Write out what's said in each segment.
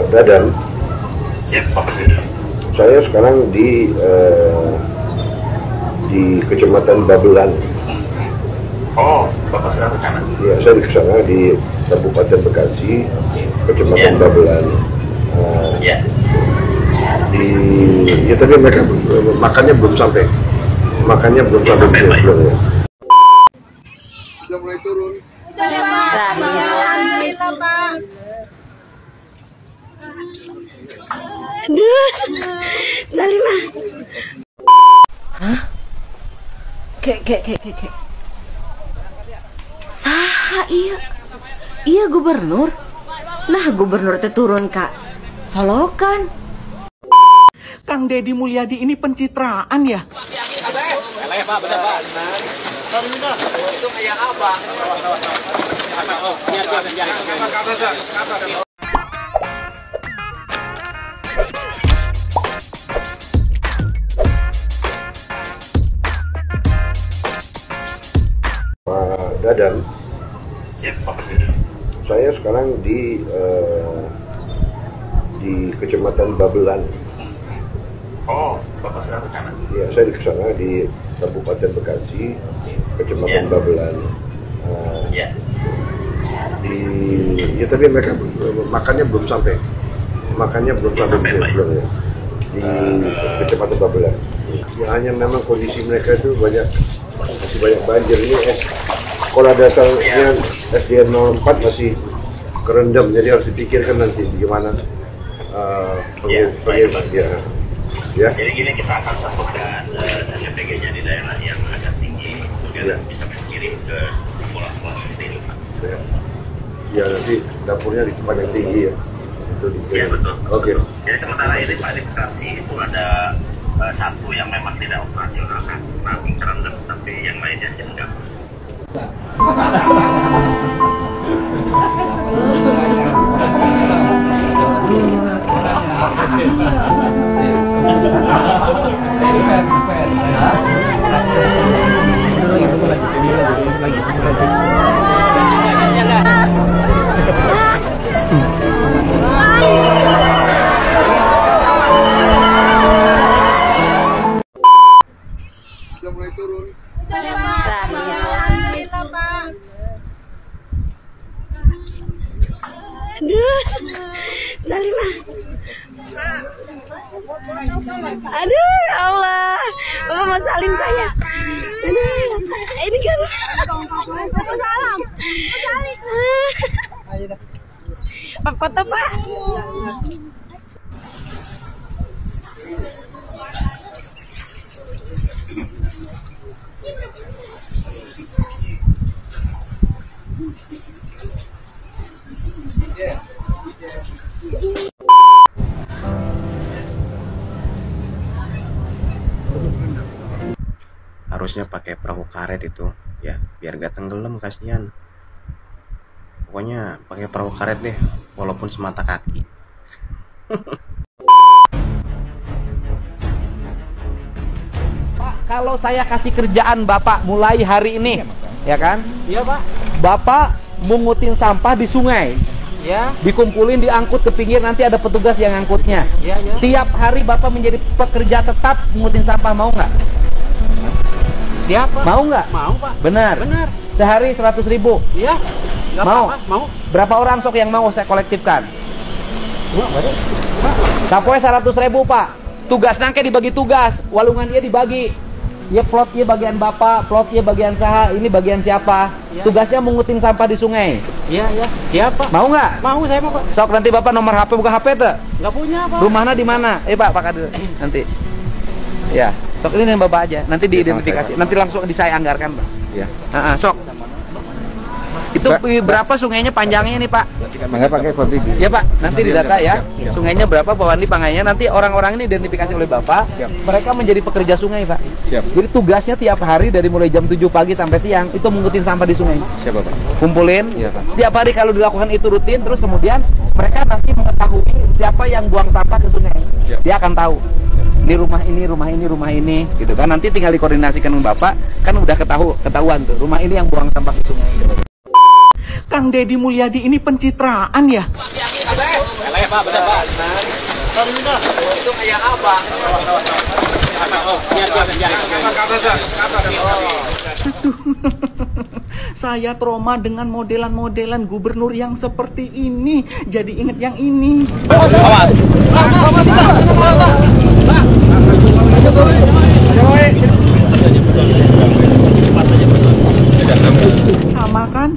Dadan. Siap, Pak Presiden. Saya sekarang di Kecamatan Babelan. Oh, Bapak sedang ke sana? Ya, saya di sana di Kabupaten Bekasi, Kecamatan Babelan. Ya. Ya tapi mereka makannya belum sampai. Makannya belum sampai. Ya. Sudah mulai turun. Alhamdulillah, Pak. Aduh, Salimah. Hah? Kek. Saha iya? Iya gubernur. Nah gubernur teh turun Kak Solokan. Kang Deddy Mulyadi ini pencitraan ya? Pak, benar Pak. Itu kayak apa? Pak Dadan. Siap, Pak Presiden. Saya sekarang di Kecamatan Babelan. Oh, Bapak sedang ke sana? Ya, saya di sana di Kabupaten Bekasi, Kecamatan Babelan. Ya. Ya tapi mereka makannya belum sampai. Makannya belum sampai belum ya. Di Kecamatan Babelan. Ya hanya memang kondisi mereka itu masih banyak banjir ini. Sekolah dasarnya SDN 04 masih kerendam, jadi harus dipikirkan nanti bagaimana ya. Jadi gini, kita akan satukan SPG-nya di daerah yang agak tinggi, kemudian bisa kirim ke sekolah-sekolah seperti itu, Pak. Ya nanti dapurnya di tempat yang tinggi ya. Itu Iya betul. Oke. Jadi sementara ini Pak, di Bekasi itu ada satu yang memang tidak operasional kan, namun kerendam, tapi yang lainnya sih enggak. Sudah mulai turun. Alhamdulillah, Pak. Aduh, Salimah. Aduh, ya Allah. Bapak mau salim saya. Aduh, ini kan. Salam. Pak foto, Pak. Harusnya pakai perahu karet itu ya, biar gak tenggelam, kasihan. Pokoknya pakai perahu karet deh, walaupun semata kaki. Pak, kalau saya kasih kerjaan Bapak mulai hari ini, ya kan? Iya, Pak. Bapak mungutin sampah di sungai. Ya. Dikumpulin, diangkut ke pinggir, nanti ada petugas yang ngangkutnya. Ya. Tiap hari Bapak menjadi pekerja tetap mungutin sampah, mau nggak? Siapa? Mau nggak? Mau, Pak. Benar. Sehari 100.000. Iya. Mau? Mau. Berapa orang sok yang mau saya kolektifkan? Sapoe 100.000, Pak. Tugas nangke dibagi tugas, walungan dia dibagi. Ya plotnya bagian Bapak, plotnya bagian saha, ini bagian siapa? Ya. Tugasnya mengutin sampah di sungai. Iya. Siapa? Mau nggak? Mau, saya mau, Pak. Sok nanti Bapak nomor HP, buka HP tuh. Nggak punya, Pak. Rumahnya di mana? Pak Kadir. Nanti. Ya, sok ini yang Bapak aja. Nanti diidentifikasi. Nanti langsung saya anggarkan, Pak. Ya. Sok. Itu berapa sungainya panjangnya nih, Pak? Nggak pakai kopi. Ya, Pak. Nanti didata ya. Sungainya berapa, bawaan di pangainya. Nanti orang-orang ini identifikasi oleh Bapak. Mereka menjadi pekerja sungai, Pak. Jadi tugasnya tiap hari dari mulai jam 7 pagi sampai siang itu mengutin sampah di sungai. Siapa, Pak? Kumpulin. Setiap hari kalau dilakukan itu rutin, terus kemudian mereka nanti mengetahui siapa yang buang sampah ke sungai. Dia akan tahu. Ini rumah ini, gitu kan. Nanti tinggal dikoordinasikan dengan Bapak, kan udah ketahuan tuh. Rumah ini yang buang sampah ke sungai. Kang Deddy Mulyadi ini pencitraan ya? Itu kayak apa? Aduh, saya trauma dengan modelan-modelan gubernur yang seperti ini. Jadi inget yang ini. Sama kan?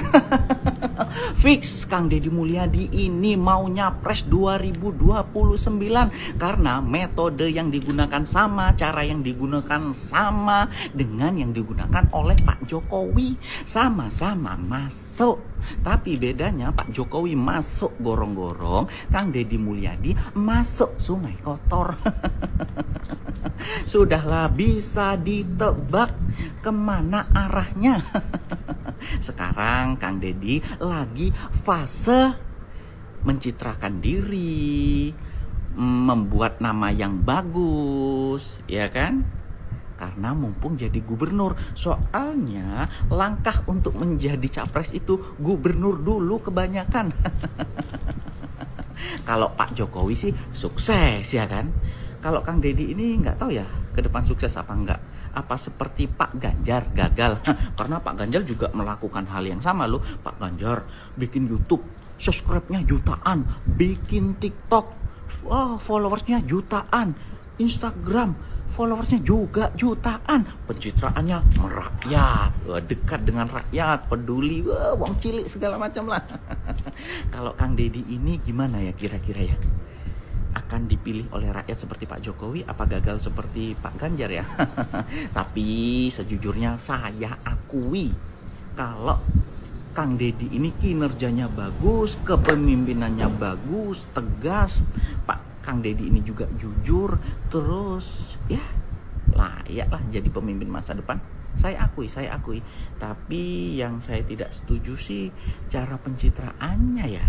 Fix Kang Deddy Mulyadi ini mau nyapres 2029 karena metode yang digunakan sama, cara yang digunakan sama dengan yang digunakan oleh Pak Jokowi. Sama-sama masuk. Tapi bedanya Pak Jokowi masuk gorong-gorong, Kang Deddy Mulyadi masuk sungai kotor. Sudahlah, bisa ditebak kemana arahnya. Sekarang Kang Deddy lagi fase mencitrakan diri, membuat nama yang bagus, ya kan? Karena mumpung jadi gubernur. Soalnya langkah untuk menjadi capres itu gubernur dulu kebanyakan. Kalau Pak Jokowi sih sukses, ya kan? Kalau Kang Deddy ini nggak tahu ya ke depan sukses apa enggak. Apa seperti Pak Ganjar gagal? Karena Pak Ganjar juga melakukan hal yang sama loh. Pak Ganjar bikin YouTube, subscribe-nya jutaan, bikin TikTok, followersnya jutaan, Instagram, followersnya juga jutaan, pencitraannya merakyat, dekat dengan rakyat, peduli, wong cilik segala macam lah. Kalau Kang Deddy ini gimana ya kira-kira ya? Akan dipilih oleh rakyat seperti Pak Jokowi apa gagal seperti Pak Ganjar ya? Tapi sejujurnya saya akui kalau Kang Deddy ini kinerjanya bagus, kepemimpinannya bagus, tegas. Pak Kang Deddy ini juga jujur, terus ya layaklah jadi pemimpin masa depan. Saya akui. Tapi yang saya tidak setuju sih cara pencitraannya ya.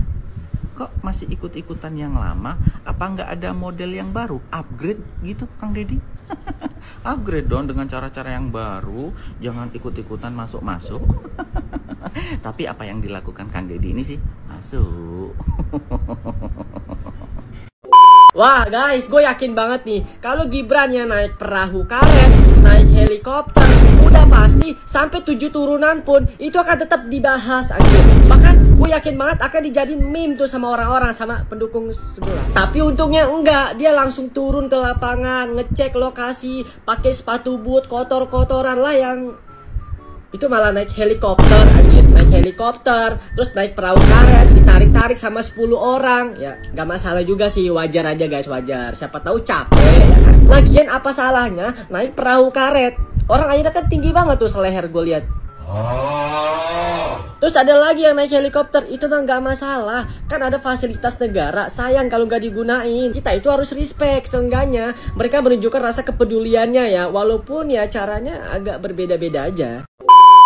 Kok masih ikut-ikutan yang lama? Apa nggak ada model yang baru? Upgrade gitu Kang Deddy? Upgrade dong dengan cara-cara yang baru. Jangan ikut-ikutan masuk-masuk. Tapi apa yang dilakukan Kang Deddy ini sih masuk. Wah guys, gue yakin banget nih kalau Gibran yang naik perahu karet, naik helikopter, udah pasti sampai 7 turunan pun itu akan tetap dibahas aja. Bahkan gue yakin banget akan dijadiin meme tuh sama orang-orang, sama pendukung sebelah. Tapi untungnya enggak, dia langsung turun ke lapangan, ngecek lokasi, pakai sepatu boot kotor-kotoran lah yang itu malah naik helikopter aja, naik helikopter, terus naik perahu karet, ditarik-tarik sama 10 orang. Ya, gak masalah juga sih, wajar aja guys, wajar. Siapa tahu capek, ya kan? Lagian apa salahnya naik perahu karet? Orang akhirnya kan tinggi banget tuh seleher gue lihat. Terus ada lagi yang naik helikopter, itu mah gak masalah. Kan ada fasilitas negara, sayang kalau gak digunain. Kita itu harus respect, seenggaknya mereka menunjukkan rasa kepeduliannya ya. Walaupun ya caranya agak berbeda-beda aja.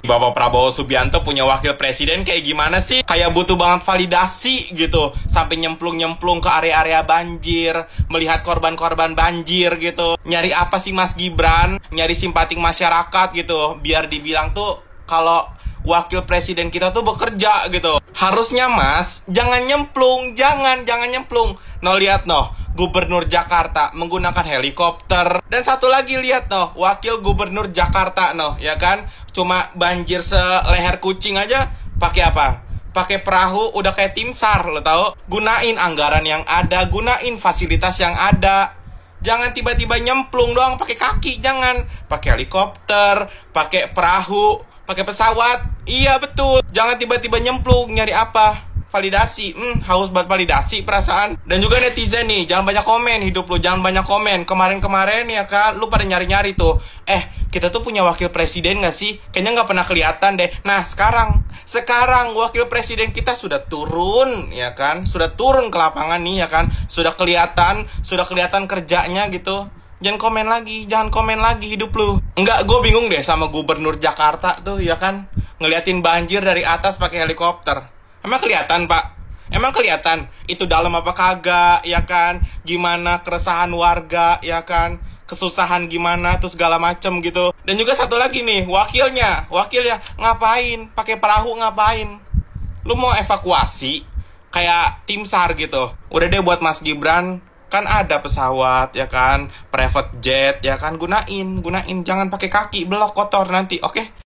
Bapak Prabowo Subianto punya wakil presiden kayak gimana sih? Kayak butuh banget validasi gitu. Sampai nyemplung-nyemplung ke area-area banjir, melihat korban-korban banjir gitu. Nyari apa sih Mas Gibran? Nyari simpatik masyarakat gitu. Biar dibilang tuh kalau wakil presiden kita tuh bekerja gitu. Harusnya Mas, jangan nyemplung, jangan nyemplung. No, lihat no, Gubernur Jakarta menggunakan helikopter. Dan satu lagi lihat no, wakil Gubernur Jakarta no, ya kan? Cuma banjir seleher kucing aja pakai apa? Pakai perahu, udah kayak tim SAR, lo tau? Gunain anggaran yang ada, gunain fasilitas yang ada. Jangan tiba-tiba nyemplung doang pakai kaki, jangan. Pakai helikopter, pakai perahu, pakai pesawat. Iya betul. Jangan tiba-tiba nyemplung, nyari apa? Validasi. Haus buat validasi perasaan. Dan juga netizen nih, jangan banyak komen hidup lu, jangan banyak komen. Kemarin-kemarin ya kan, lu pada nyari-nyari tuh. Kita tuh punya wakil presiden gak sih? Kayaknya gak pernah kelihatan deh. Nah, sekarang wakil presiden kita sudah turun, ya kan? Sudah turun ke lapangan nih, ya kan? Sudah kelihatan kerjanya gitu. Jangan komen lagi hidup lu. Enggak, gue bingung deh sama Gubernur Jakarta tuh, ya kan? Ngeliatin banjir dari atas pakai helikopter. Emang kelihatan, Pak? Emang kelihatan itu dalam apa kagak, ya kan? Gimana keresahan warga, ya kan? Kesusahan gimana tuh segala macem gitu. Dan juga satu lagi nih, wakilnya ngapain? Pakai perahu ngapain? Lu mau evakuasi kayak tim SAR gitu. Udah deh buat Mas Gibran, kan ada pesawat ya kan, private jet ya kan, gunain, jangan pakai kaki, belok kotor nanti, oke?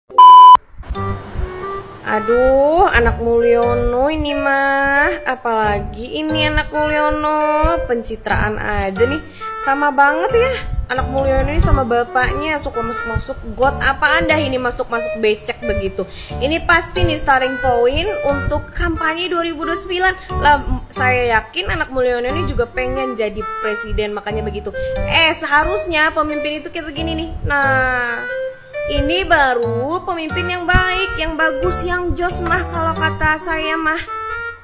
Aduh, anak Mulyono ini mah. Apalagi ini anak Mulyono, pencitraan aja nih. Sama banget ya anak Mulyono ini sama bapaknya, suka masuk-masuk got. Apaan dah ini masuk-masuk becek begitu. Ini pasti nih starting point untuk kampanye 2029 lah. Saya yakin anak Mulyono ini juga pengen jadi presiden, makanya begitu. Seharusnya pemimpin itu kayak begini nih. Nah, ini baru pemimpin yang baik, yang bagus, yang jos mah kalau kata saya mah.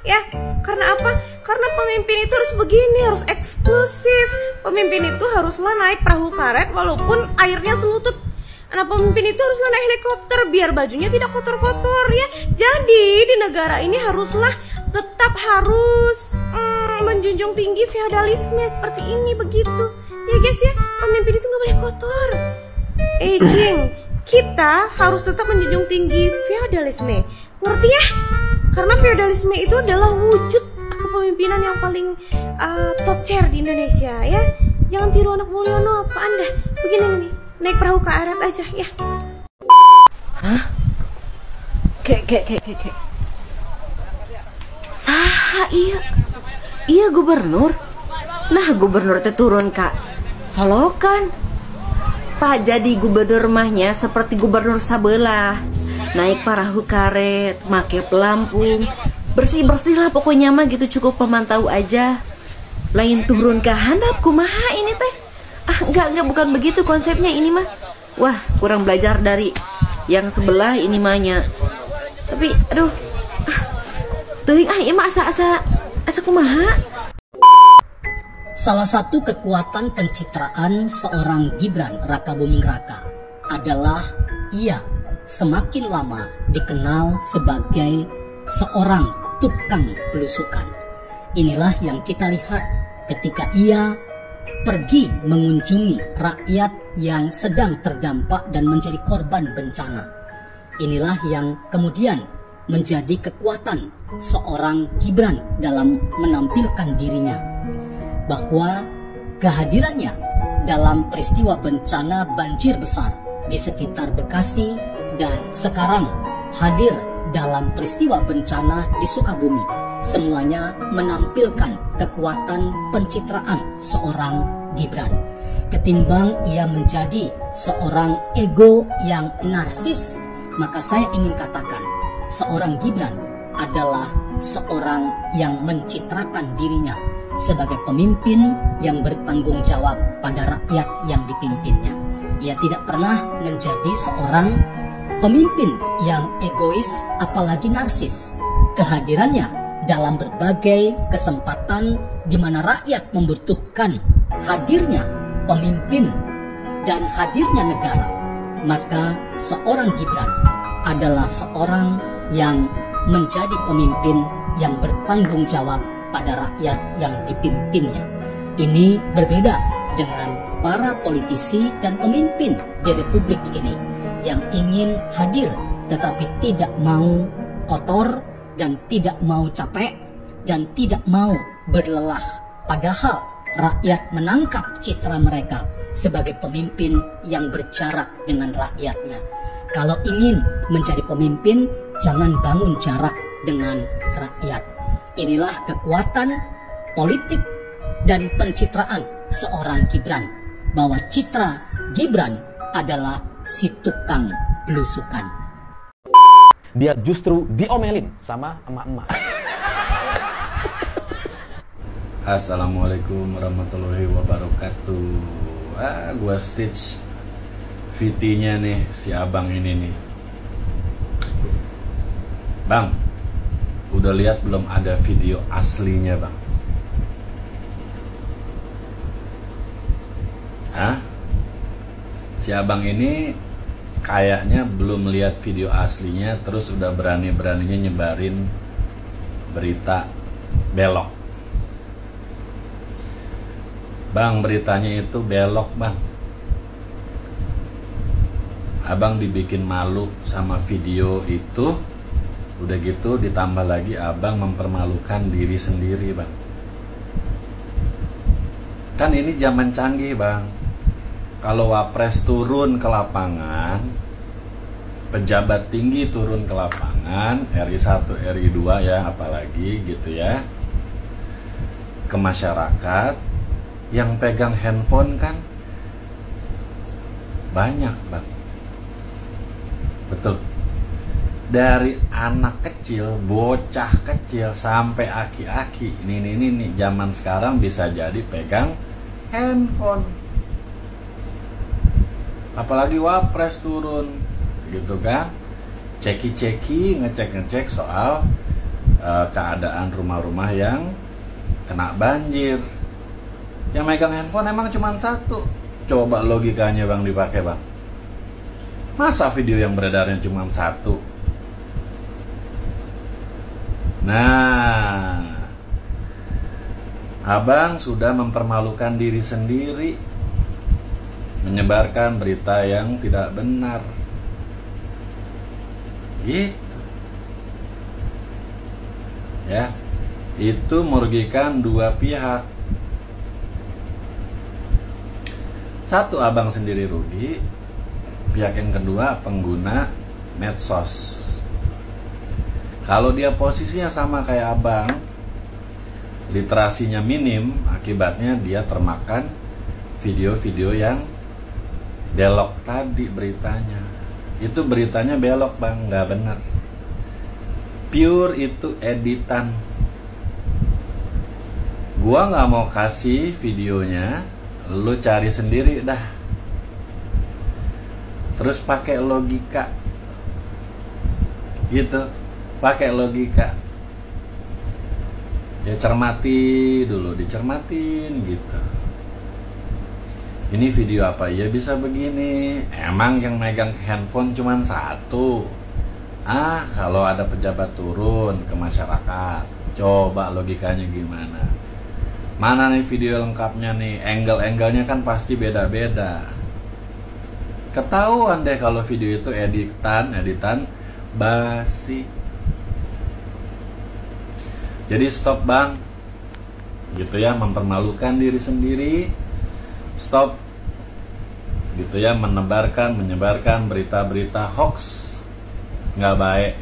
Ya, karena apa? Karena pemimpin itu harus begini, harus eksklusif. Pemimpin itu haruslah naik perahu karet walaupun airnya selutut. Nah, pemimpin itu haruslah naik helikopter biar bajunya tidak kotor-kotor ya. Jadi di negara ini haruslah tetap harus menjunjung tinggi feodalisme seperti ini begitu. Ya guys ya, pemimpin itu nggak boleh kotor. Jing, kita harus tetap menjunjung tinggi feodalisme. Ngerti ya? Karena feodalisme itu adalah wujud kepemimpinan yang paling top chair di Indonesia ya. Jangan tiru anak Mulyono, apa Anda? Begini nih, naik perahu ke Arab aja ya. Hah? Kek. Saha iya? Iya gubernur. Nah gubernur teh turun Kak Solokan. Pak jadi gubernur mahnya seperti gubernur sabelah. Naik perahu karet, make pelampung, bersih-bersih lah pokoknya mah gitu, cukup pemantau aja. Lain turun ke handap kumaha ini teh. Enggak bukan begitu konsepnya ini mah. Wah, kurang belajar dari yang sebelah ini mahnya. Tapi aduh. Teuing ieu mah asa kumaha. Salah satu kekuatan pencitraan seorang Gibran Rakabuming Raka adalah ia semakin lama dikenal sebagai seorang tukang belusukan. Inilah yang kita lihat ketika ia pergi mengunjungi rakyat yang sedang terdampak dan menjadi korban bencana. Inilah yang kemudian menjadi kekuatan seorang Gibran dalam menampilkan dirinya, bahwa kehadirannya dalam peristiwa bencana banjir besar di sekitar Bekasi dan sekarang hadir dalam peristiwa bencana di Sukabumi, semuanya menampilkan kekuatan pencitraan seorang Gibran. Ketimbang ia menjadi seorang ego yang narsis, maka saya ingin katakan seorang Gibran adalah seorang yang mencitrakan dirinya sebagai pemimpin yang bertanggung jawab pada rakyat yang dipimpinnya. Ia tidak pernah menjadi seorang pemimpin yang egois apalagi narsis. Kehadirannya dalam berbagai kesempatan di mana rakyat membutuhkan hadirnya pemimpin dan hadirnya negara, maka seorang Gibran adalah seorang yang menjadi pemimpin yang bertanggung jawab pada rakyat yang dipimpinnya. Ini berbeda dengan para politisi dan pemimpin di republik ini yang ingin hadir tetapi tidak mau kotor dan tidak mau capek dan tidak mau berlelah, padahal rakyat menangkap citra mereka sebagai pemimpin yang berjarak dengan rakyatnya. Kalau ingin menjadi pemimpin, jangan bangun jarak dengan rakyat. Inilah kekuatan politik dan pencitraan seorang Gibran, bahwa citra Gibran adalah si tukang belusukan. Dia justru diomelin sama emak-emak. Assalamualaikum warahmatullahi wabarakatuh. Gua stitch VT-nya nih si abang ini nih. Bang, udah lihat belum ada video aslinya bang? Si abang ini kayaknya belum lihat video aslinya, terus udah berani-beraninya nyebarin berita belok. Bang, beritanya itu belok bang. Abang dibikin malu sama video itu Udah gitu ditambah lagi abang mempermalukan diri sendiri, Bang. Kan ini zaman canggih, Bang. Kalau wapres turun ke lapangan, pejabat tinggi turun ke lapangan, RI 1, RI 2 ya, apalagi gitu ya, ke masyarakat, yang pegang handphone kan banyak, Bang. Betul. Dari anak kecil, bocah kecil sampai aki-aki, ini zaman sekarang bisa jadi pegang handphone. Apalagi wapres turun, gitu kan? Ceki-ceki, ngecek-ngecek soal keadaan rumah-rumah yang kena banjir. Yang megang handphone emang cuma satu. Coba logikanya Bang dipakai, Bang. Masa video yang beredarnya cuma satu? Nah, abang sudah mempermalukan diri sendiri, menyebarkan berita yang tidak benar. Gitu. Ya, itu merugikan dua pihak. Satu, abang sendiri rugi. Pihak yang kedua, pengguna medsos. Kalau dia posisinya sama kayak abang, literasinya minim, akibatnya dia termakan video-video yang belok tadi beritanya. Itu beritanya belok, Bang, nggak benar. Pure itu editan. Gua nggak mau kasih videonya, lu cari sendiri dah. Terus pakai logika, gitu. Pakai logika. Ya cermati dulu, dicermatin gitu. Ini video apa ya bisa begini? Emang yang megang handphone cuma satu. Kalau ada pejabat turun ke masyarakat, coba logikanya gimana? Mana nih video lengkapnya nih? Angle-angle-nya kan pasti beda-beda. Ketahuan deh kalau video itu editan basi. Jadi stop, Bang. Gitu ya, mempermalukan diri sendiri. Stop. Gitu ya, menyebarkan berita-berita hoax. Nggak baik.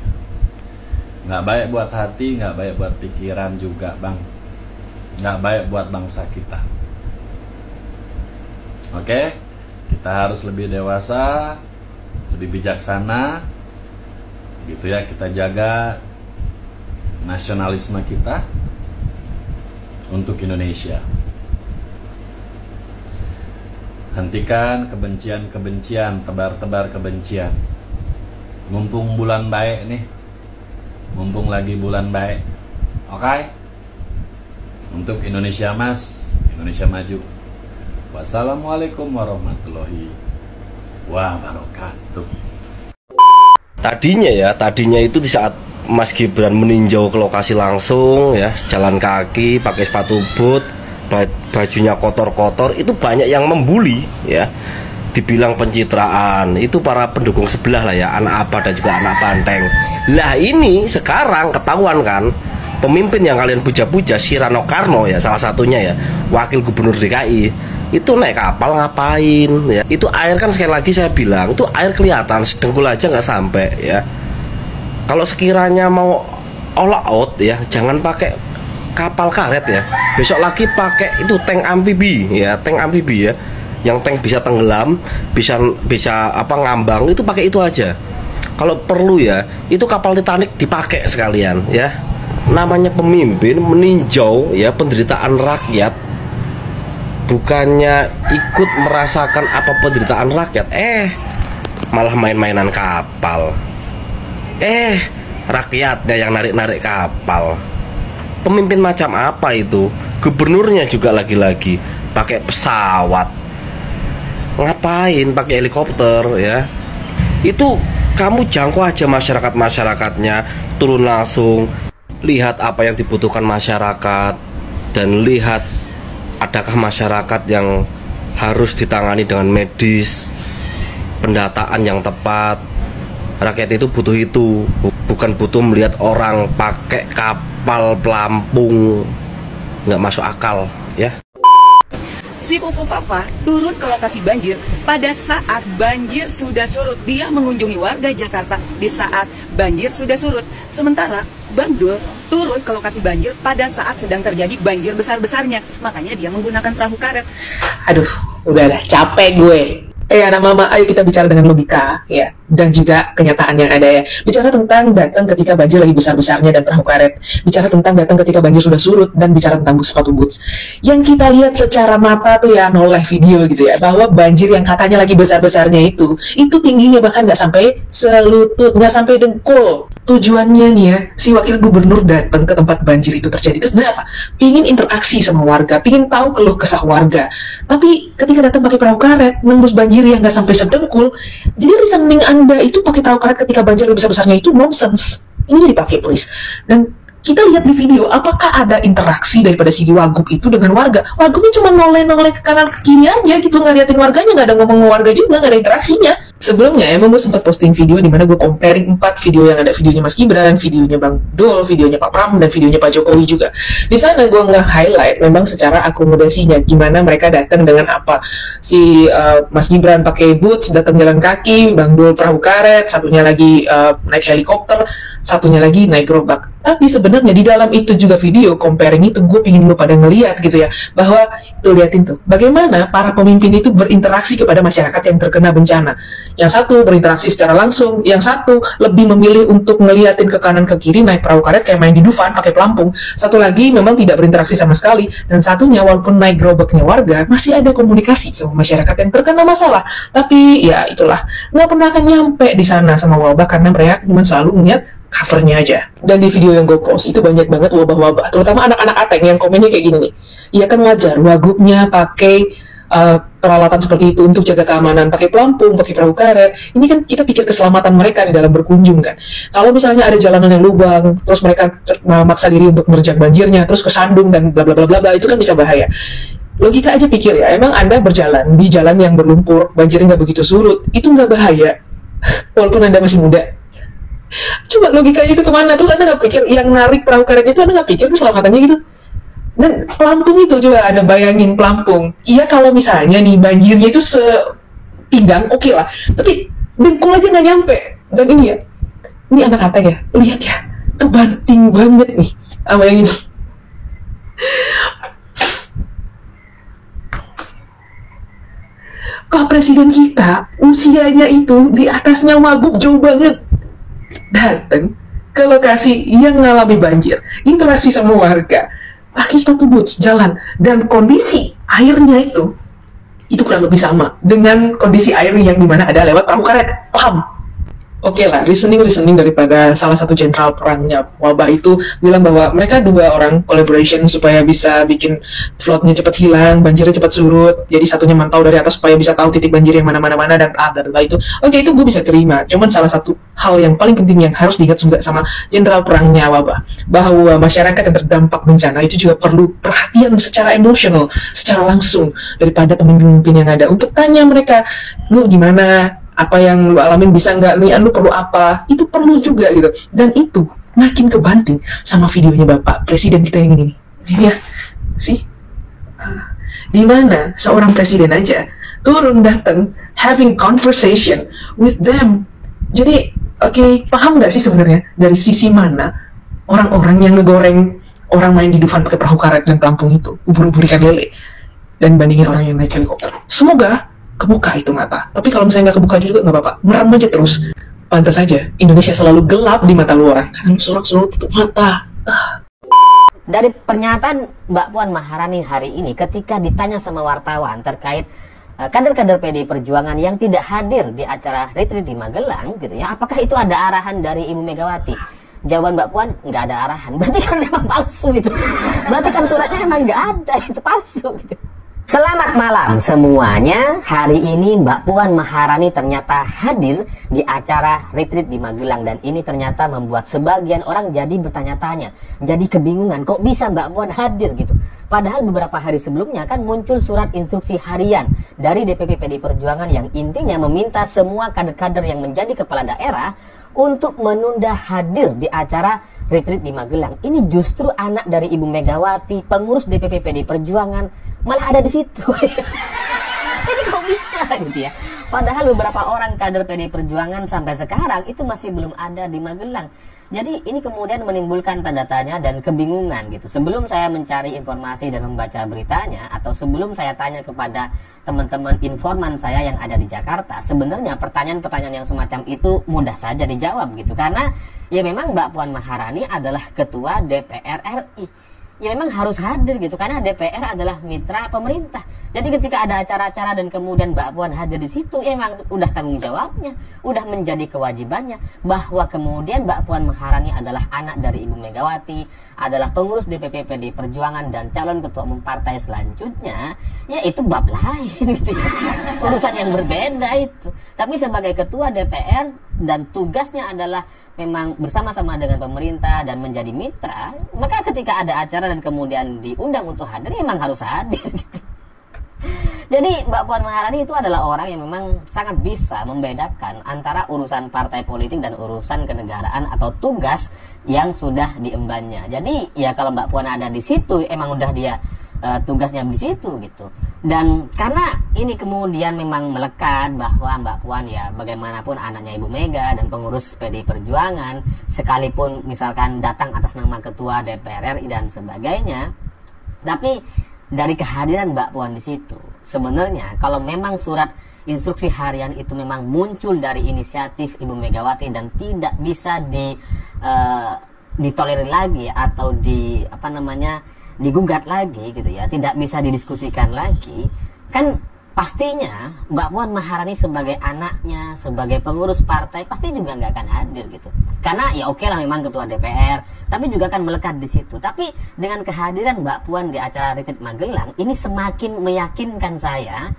Nggak baik buat hati, nggak baik buat pikiran juga, Bang. Nggak baik buat bangsa kita. Oke? Kita harus lebih dewasa, lebih bijaksana. Gitu ya, kita jaga nasionalisme kita untuk Indonesia. Hentikan kebencian-kebencian, tebar-tebar kebencian. Mumpung bulan baik nih, mumpung lagi bulan baik. Oke? Untuk Indonesia Mas, Indonesia maju. Wassalamualaikum warahmatullahi wabarakatuh. Tadinya itu di saat Mas Gibran meninjau ke lokasi langsung ya, jalan kaki, pakai sepatu boot, bajunya kotor-kotor, itu banyak yang membuli ya, dibilang pencitraan. Itu para pendukung sebelah lah ya, anak Abah dan juga anak Banteng. Lah ini sekarang ketahuan kan, pemimpin yang kalian puja-puja, si Rano Karno ya, salah satunya ya, wakil gubernur DKI, itu naik kapal ngapain ya? Itu air kan sekali lagi saya bilang, itu air kelihatan sedengkul aja nggak sampai ya. Kalau sekiranya mau all out ya, jangan pakai kapal karet ya. Besok lagi pakai itu tank amfibi ya, yang tank bisa tenggelam, bisa apa ngambang, itu pakai itu aja. Kalau perlu ya, itu kapal Titanic dipakai sekalian ya. Namanya pemimpin meninjau ya penderitaan rakyat, bukannya ikut merasakan apa penderitaan rakyat, malah main-mainan kapal. Rakyatnya yang narik-narik kapal. Pemimpin macam apa itu? Gubernurnya juga lagi-lagi pakai pesawat. Ngapain pakai helikopter ya? Itu kamu jangkau aja masyarakat-masyarakatnya, turun langsung, lihat apa yang dibutuhkan masyarakat, dan lihat adakah masyarakat yang harus ditangani dengan medis, pendataan yang tepat, Rakyat itu butuh itu, bukan butuh melihat orang pakai kapal pelampung. Nggak masuk akal, ya. Si Pupu Papa turun ke lokasi banjir pada saat banjir sudah surut. Dia mengunjungi warga Jakarta di saat banjir sudah surut. Sementara Bang Dul turun ke lokasi banjir pada saat sedang terjadi banjir besar-besarnya. Makanya dia menggunakan perahu karet. Aduh, udah capek gue. Anak mama, ayo kita bicara dengan logika ya, dan juga kenyataan yang ada ya. Bicara tentang datang ketika banjir lagi besar-besarnya dan perahu karet. Bicara tentang datang ketika banjir sudah surut, dan bicara tentang sepatu boots. Yang kita lihat secara mata tuh ya, no live video gitu ya, bahwa banjir yang katanya lagi besar-besarnya itu tingginya bahkan nggak sampai selutut, nggak sampai dengkul. Tujuannya nih ya, si wakil gubernur datang ke tempat banjir itu terjadi itu sebenarnya apa? Pingin interaksi sama warga, pingin tahu keluh kesah warga. Tapi ketika datang pakai perahu karet, nembus banjir yang nggak sampai sedengkul, jadi reasoning Anda itu pakai perahu karet ketika banjir besar-besarnya itu nonsense. Ini dipakai please. Dan kita lihat di video, apakah ada interaksi daripada si Wagub itu dengan warga? Wagubnya cuma noleh-noleh ke kanan ke kiri aja gitu, ngeliatin warganya, nggak ada ngomong warga juga, nggak ada interaksinya. Sebelumnya emang gue sempat posting video di mana gue comparing 4 video yang ada, videonya Mas Gibran, videonya Bang Dul, videonya Pak Pram, dan videonya Pak Jokowi juga. Di sana gue nge-highlight memang secara akomodasinya, gimana mereka datang dengan apa. Si Mas Gibran pakai boots, datang jalan kaki, Bang Dul perahu karet, satunya lagi naik helikopter, satunya lagi naik gerobak. Tapi sebenarnya di dalam itu juga video comparing itu, gue pingin lu pada ngeliat gitu ya, bahwa tuh liatin tuh bagaimana para pemimpin itu berinteraksi kepada masyarakat yang terkena bencana. Yang satu berinteraksi secara langsung, yang satu lebih memilih untuk ngeliatin ke kanan ke kiri naik perahu karet kayak main di Dufan pakai pelampung. Satu lagi memang tidak berinteraksi sama sekali, dan satunya walaupun naik gerobaknya warga masih ada komunikasi sama masyarakat yang terkena masalah. Tapi ya itulah, nggak pernah akan nyampe di sana sama wabah karena mereka cuma selalu ngeliat covernya aja. Dan di video yang gue post itu banyak banget wabah-wabah, terutama anak-anak Ateng yang komennya kayak gini nih. Iya kan wajar, Wagubnya pakai peralatan seperti itu untuk jaga keamanan, pakai pelampung, pakai perahu karet. Ini kan kita pikir keselamatan mereka di dalam berkunjung kan. Kalau misalnya ada jalanan yang lubang, terus mereka memaksa diri untuk menerjang banjirnya, terus kesandung dan bla bla bla bla, itu kan bisa bahaya. Logika aja pikir ya, emang Anda berjalan di jalan yang berlumpur, banjirnya nggak begitu surut, itu nggak bahaya walaupun Anda masih muda. Coba logikanya itu kemana? Terus Anda nggak pikir yang narik perahu karet itu, Anda nggak pikir keselamatannya gitu? Dan pelampung itu juga ada, bayangin pelampung. Iya kalau misalnya nih banjirnya itu sepinggang, oke lah. Tapi dengkul aja nggak nyampe. Dan ini ya, ini anak Ateng ya, lihat ya, kebanting banget nih sama yang ini. Pak Presiden kita usianya itu di atasnya Wagub jauh banget, datang ke lokasi yang mengalami banjir, interaksi sama warga, pakai sepatu boots, jalan, dan kondisi airnya itu kurang lebih sama dengan kondisi air yang dimana ada lewat perahu karet. Paham? Oke lah, reasoning daripada salah satu jenderal perangnya wabah itu bilang bahwa mereka 2 orang collaboration supaya bisa bikin floodnya cepat hilang, banjirnya cepat surut. Jadi satunya mantau dari atas supaya bisa tahu titik banjir yang mana-mana dan itu. Oke, itu gue bisa terima. Cuman salah satu hal yang paling penting yang harus diingat juga sama jenderal perangnya wabah, bahwa masyarakat yang terdampak bencana itu juga perlu perhatian secara emosional, secara langsung daripada pemimpin-pemimpin yang ada, untuk tanya mereka, lu gimana? Apa yang lu alamin bisa nggak nih, lu perlu apa, itu perlu juga gitu. Dan itu makin kebanting sama videonya Bapak Presiden kita yang ini ya sih, dimana seorang presiden aja turun datang having conversation with them. Jadi oke, paham nggak sih sebenarnya dari sisi mana orang-orang yang ngegoreng orang main di Dufan pakai perahu karet dan pelampung itu, ubur-ubur ikan lele, dan bandingin orang yang naik helikopter? Semoga kebuka itu mata. Tapi kalau misalnya nggak kebuka juga nggak apa-apa, merem aja terus. Pantas saja Indonesia selalu gelap di mata lu orang karena selalu tutup mata. Dari pernyataan Mbak Puan Maharani hari ini ketika ditanya sama wartawan terkait kader-kader PDI Perjuangan yang tidak hadir di acara retreat di Magelang gitu ya, apakah itu ada arahan dari Ibu Megawati? Jawaban Mbak Puan, nggak ada arahan. Berarti kan memang palsu itu. Berarti kan suratnya emang nggak ada, itu palsu gitu. Selamat malam semuanya. Hari ini Mbak Puan Maharani ternyata hadir di acara retreat di Magelang. Dan ini ternyata membuat sebagian orang jadi bertanya-tanya, jadi kebingungan, kok bisa Mbak Puan hadir gitu. Padahal beberapa hari sebelumnya kan muncul surat instruksi harian dari DPP PDI Perjuangan yang intinya meminta semua kader-kader yang menjadi kepala daerah untuk menunda hadir di acara retreat di Magelang. Ini justru anak dari Ibu Megawati, pengurus DPP PDI Perjuangan, malah ada di situ. Ini kok bisa gitu ya? Padahal beberapa orang kader PDI Perjuangan sampai sekarang itu masih belum ada di Magelang. Jadi ini kemudian menimbulkan tanda tanya dan kebingungan gitu. Sebelum saya mencari informasi dan membaca beritanya, atau sebelum saya tanya kepada teman-teman informan saya yang ada di Jakarta, sebenarnya pertanyaan-pertanyaan yang semacam itu mudah saja dijawab gitu. Karena ya memang Mbak Puan Maharani adalah ketua DPR RI. Ya memang harus hadir gitu, karena DPR adalah mitra pemerintah. Jadi ketika ada acara-acara dan kemudian Mbak Puan hadir di situ, ya memang udah tanggung jawabnya, udah menjadi kewajibannya. Bahwa kemudian Mbak Puan Maharani adalah anak dari Ibu Megawati, adalah pengurus DPP PDI Perjuangan dan calon ketua umum partai selanjutnya, ya itu bab lain gitu ya. Urusan yang berbeda itu. Tapi sebagai ketua DPR dan tugasnya adalah memang bersama-sama dengan pemerintah dan menjadi mitra, maka ketika ada acara dan kemudian diundang untuk hadir, ya memang harus hadir gitu. Jadi Mbak Puan Maharani itu adalah orang yang memang sangat bisa membedakan antara urusan partai politik dan urusan kenegaraan atau tugas yang sudah diembannya. Jadi ya kalau Mbak Puan ada di situ, emang udah dia tugasnya di situ gitu. Dan karena ini kemudian memang melekat bahwa Mbak Puan ya bagaimanapun anaknya Ibu Mega dan pengurus PDI Perjuangan, sekalipun misalkan datang atas nama ketua DPR RI dan sebagainya, tapi dari kehadiran Mbak Puan di situ, sebenarnya kalau memang surat instruksi harian itu memang muncul dari inisiatif Ibu Megawati dan tidak bisa ditolerir lagi atau digugat lagi gitu ya, tidak bisa didiskusikan lagi, kan pastinya Mbak Puan Maharani sebagai anaknya, sebagai pengurus partai pasti juga nggak akan hadir gitu. Karena ya oke lah memang ketua DPR, tapi juga akan melekat di situ. Tapi dengan kehadiran Mbak Puan di acara retreat Magelang, ini semakin meyakinkan saya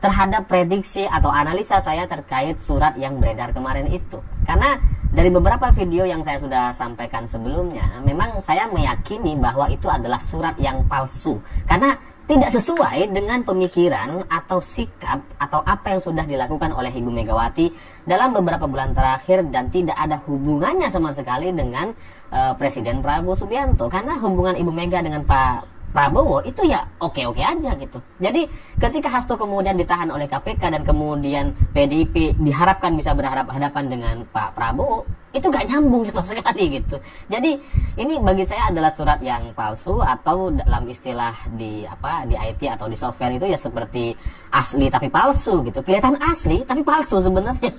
terhadap prediksi atau analisa saya terkait surat yang beredar kemarin itu. Karena dari beberapa video yang saya sudah sampaikan sebelumnya, memang saya meyakini bahwa itu adalah surat yang palsu. Karena tidak sesuai dengan pemikiran atau sikap atau apa yang sudah dilakukan oleh Ibu Megawati dalam beberapa bulan terakhir, dan tidak ada hubungannya sama sekali dengan Presiden Prabowo Subianto. Karena hubungan Ibu Mega dengan Pak Prabowo itu ya oke-oke aja gitu. Jadi ketika Hasto kemudian ditahan oleh KPK dan kemudian PDIP diharapkan bisa berhadapan dengan Pak Prabowo, itu gak nyambung sama sekali gitu. Jadi ini bagi saya adalah surat yang palsu, atau dalam istilah di IT atau di software itu ya seperti asli tapi palsu gitu. Kelihatan asli tapi palsu sebenarnya.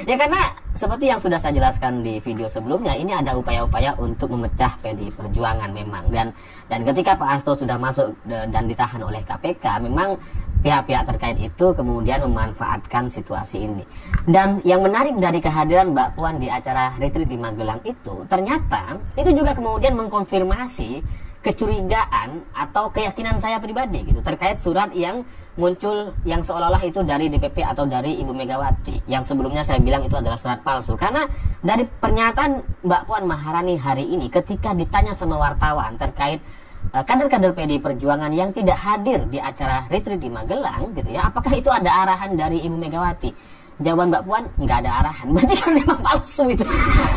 Ya karena seperti yang sudah saya jelaskan di video sebelumnya, ini ada upaya-upaya untuk memecah PDI Perjuangan memang. Dan ketika Pak Hasto sudah masuk dan ditahan oleh KPK, memang pihak-pihak terkait itu kemudian memanfaatkan situasi ini. Dan yang menarik dari kehadiran Mbak Puan di acara retreat di Magelang itu, ternyata itu juga kemudian mengkonfirmasi kecurigaan atau keyakinan saya pribadi gitu terkait surat yang muncul yang seolah-olah itu dari DPP atau dari Ibu Megawati, yang sebelumnya saya bilang itu adalah surat palsu. Karena dari pernyataan Mbak Puan Maharani hari ini ketika ditanya sama wartawan terkait kader-kader PDI Perjuangan yang tidak hadir di acara retreat di Magelang gitu ya, apakah itu ada arahan dari Ibu Megawati? Jawaban Mbak Puan, nggak ada arahan. Berarti kan memang palsu itu.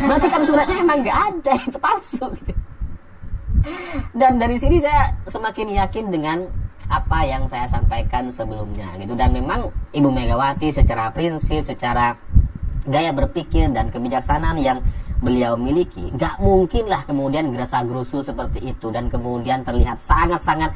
Berarti kan suratnya emang nggak ada, itu palsu gitu. Dan dari sini saya semakin yakin dengan apa yang saya sampaikan sebelumnya gitu. Dan memang Ibu Megawati secara prinsip, secara gaya berpikir dan kebijaksanaan yang beliau miliki, gak mungkin lah kemudian gerasa-gerusu seperti itu dan kemudian terlihat sangat-sangat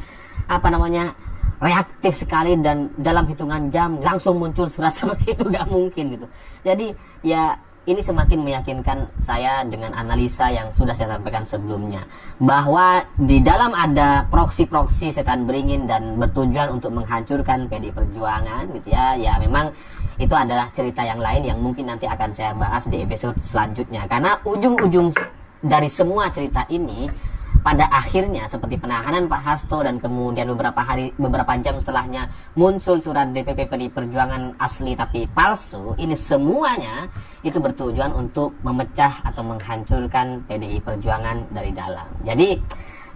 reaktif sekali dan dalam hitungan jam langsung muncul surat seperti itu, gak mungkin gitu. Jadi ya ini semakin meyakinkan saya dengan analisa yang sudah saya sampaikan sebelumnya, bahwa di dalam ada proksi-proksi setan beringin dan bertujuan untuk menghancurkan PDI Perjuangan gitu ya. Ya memang itu adalah cerita yang lain yang mungkin nanti akan saya bahas di episode selanjutnya. Karena ujung-ujung dari semua cerita ini pada akhirnya seperti penahanan Pak Hasto dan kemudian beberapa jam setelahnya muncul surat DPP PDI Perjuangan asli tapi palsu, ini semuanya itu bertujuan untuk memecah atau menghancurkan PDI Perjuangan dari dalam. Jadi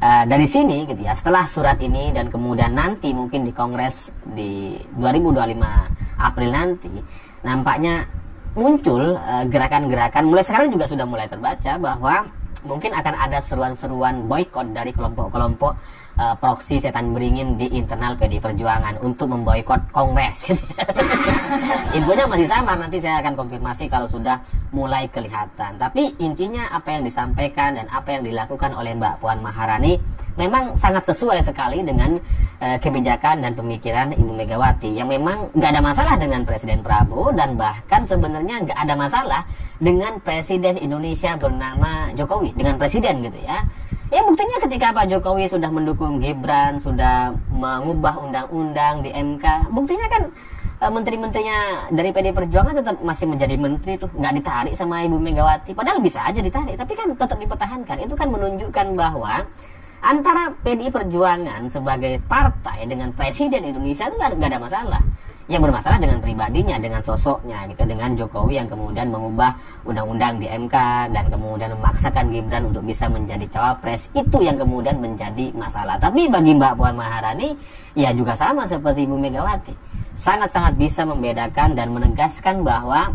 dari sini gitu ya, setelah surat ini dan kemudian nanti mungkin di Kongres di 2025 April nanti, nampaknya muncul gerakan-gerakan, mulai sekarang juga sudah mulai terbaca bahwa mungkin akan ada seruan-seruan boykot dari kelompok-kelompok proksi setan beringin di internal PDI Perjuangan untuk memboikot Kongres. Infonya masih samar, nanti saya akan konfirmasi kalau sudah mulai kelihatan. Tapi intinya apa yang disampaikan dan apa yang dilakukan oleh Mbak Puan Maharani memang sangat sesuai sekali dengan kebijakan dan pemikiran Ibu Megawati, yang memang nggak ada masalah dengan Presiden Prabowo dan bahkan sebenarnya nggak ada masalah dengan Presiden Indonesia bernama Jokowi, dengan Presiden gitu ya. Ya buktinya ketika Pak Jokowi sudah mendukung Gibran, sudah mengubah undang-undang di MK, buktinya kan menteri-menterinya dari PDI Perjuangan tetap masih menjadi menteri tuh, nggak ditarik sama Ibu Megawati. Padahal bisa aja ditarik, tapi kan tetap dipertahankan. Itu kan menunjukkan bahwa antara PDI Perjuangan sebagai partai dengan Presiden Indonesia itu nggak ada masalah. Yang bermasalah dengan pribadinya, dengan sosoknya gitu, dengan Jokowi yang kemudian mengubah undang-undang di MK dan kemudian memaksakan Gibran untuk bisa menjadi cawapres, itu yang kemudian menjadi masalah. Tapi bagi Mbak Puan Maharani ya juga sama seperti Ibu Megawati, sangat-sangat bisa membedakan dan menegaskan bahwa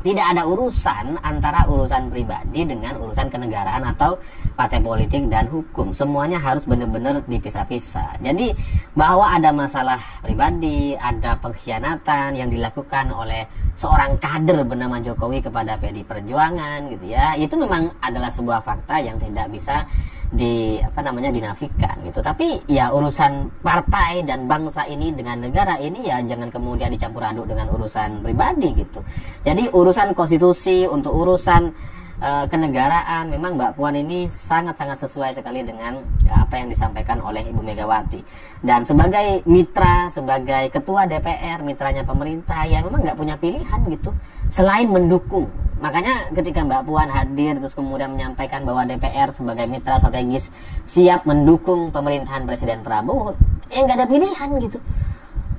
tidak ada urusan antara urusan pribadi dengan urusan kenegaraan atau partai politik dan hukum. Semuanya harus benar-benar dipisah-pisah. Jadi bahwa ada masalah pribadi, ada pengkhianatan yang dilakukan oleh seorang kader bernama Jokowi kepada PDI Perjuangan gitu ya, itu memang adalah sebuah fakta yang tidak bisa dinafikan gitu. Tapi ya urusan partai dan bangsa ini dengan negara ini ya jangan kemudian dicampur aduk dengan urusan pribadi gitu. Jadi urusan konstitusi untuk urusan kenegaraan memang Mbak Puan ini sangat-sangat sesuai sekali dengan apa yang disampaikan oleh Ibu Megawati. Dan sebagai mitra, sebagai ketua DPR, mitranya pemerintah ya memang nggak punya pilihan gitu selain mendukung. Makanya ketika Mbak Puan hadir terus kemudian menyampaikan bahwa DPR sebagai mitra strategis siap mendukung pemerintahan Presiden Prabowo, ya nggak ada pilihan gitu.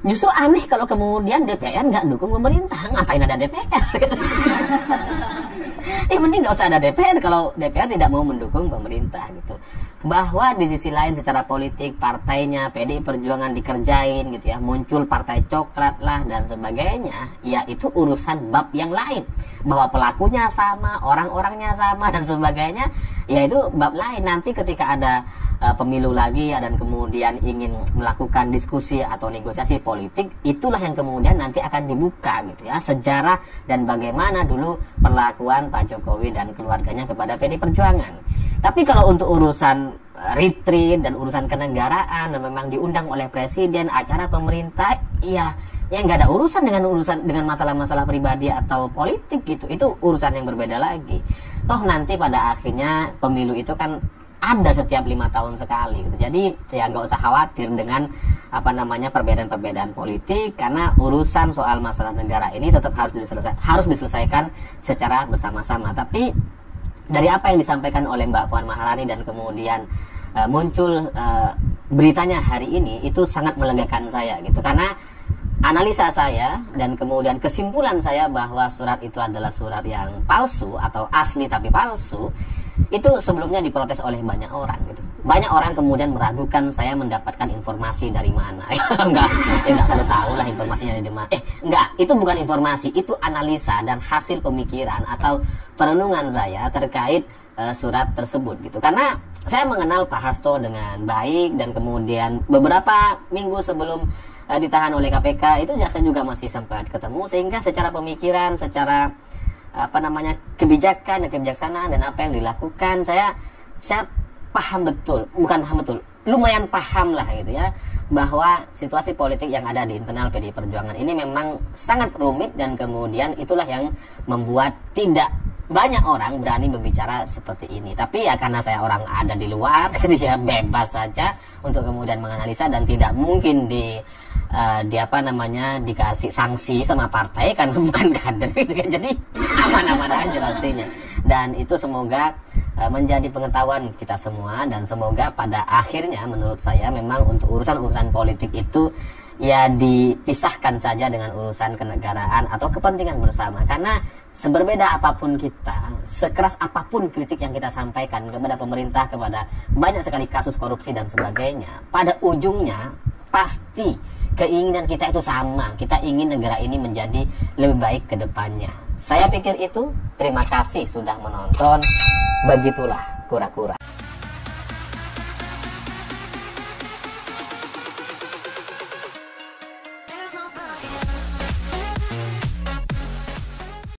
Justru aneh kalau kemudian DPR nggak dukung pemerintah, ngapain ada DPR? Gitu. Mending nggak usah ada DPR kalau DPR tidak mau mendukung pemerintah gitu. Bahwa di sisi lain secara politik partainya PDI Perjuangan dikerjain gitu ya, muncul partai coklat lah dan sebagainya, ya itu urusan bab yang lain. Bahwa pelakunya sama, orang-orangnya sama dan sebagainya, ya itu bab lain. Nanti ketika ada pemilu lagi ya, dan kemudian ingin melakukan diskusi atau negosiasi politik, itulah yang kemudian nanti akan dibuka gitu ya, sejarah dan bagaimana dulu perlakuan Pak Jokowi dan keluarganya kepada PDI Perjuangan. Tapi kalau untuk urusan retreat dan urusan kenegaraan dan memang diundang oleh presiden, acara pemerintah, ya nggak ada urusan dengan masalah-masalah pribadi atau politik gitu. Itu urusan yang berbeda lagi. Toh nanti pada akhirnya pemilu itu kan ada setiap 5 tahun sekali gitu. Jadi ya nggak usah khawatir dengan perbedaan-perbedaan politik, karena urusan soal masalah negara ini tetap harus diselesaikan secara bersama-sama. Tapi dari apa yang disampaikan oleh Mbak Puan Maharani dan kemudian muncul beritanya hari ini, itu sangat melegakan saya gitu, karena analisa saya dan kemudian kesimpulan saya bahwa surat itu adalah surat yang palsu atau asli tapi palsu, itu sebelumnya diprotes oleh banyak orang gitu. Banyak orang kemudian meragukan saya mendapatkan informasi dari mana. Enggak perlu tahu lah informasinya dari mana. Enggak, itu bukan informasi, itu analisa dan hasil pemikiran atau perenungan saya terkait surat tersebut gitu. Karena saya mengenal Pak Hasto dengan baik dan kemudian beberapa minggu sebelum ditahan oleh KPK itu saya juga masih sempat ketemu, sehingga secara pemikiran, secara kebijakan dan kebijaksanaan dan apa yang dilakukan, saya paham betul, lumayan paham lah gitu ya, bahwa situasi politik yang ada di internal PDI Perjuangan ini memang sangat rumit, dan kemudian itulah yang membuat tidak banyak orang berani berbicara seperti ini. Tapi ya karena saya orang ada di luar, ya bebas saja untuk kemudian menganalisa, dan tidak mungkin dikasih sanksi sama partai karena bukan kader gitu kan. Jadi aman-aman aja pastinya. Dan itu semoga menjadi pengetahuan kita semua, dan semoga pada akhirnya menurut saya memang untuk urusan-urusan politik itu ya dipisahkan saja dengan urusan kenegaraan atau kepentingan bersama. Karena seberbeda apapun kita, sekeras apapun kritik yang kita sampaikan kepada pemerintah, kepada banyak sekali kasus korupsi dan sebagainya, pada ujungnya pasti keinginan kita itu sama. Kita ingin negara ini menjadi lebih baik ke depannya. Saya pikir itu. Terima kasih sudah menonton. Begitulah kura-kura. There's nobody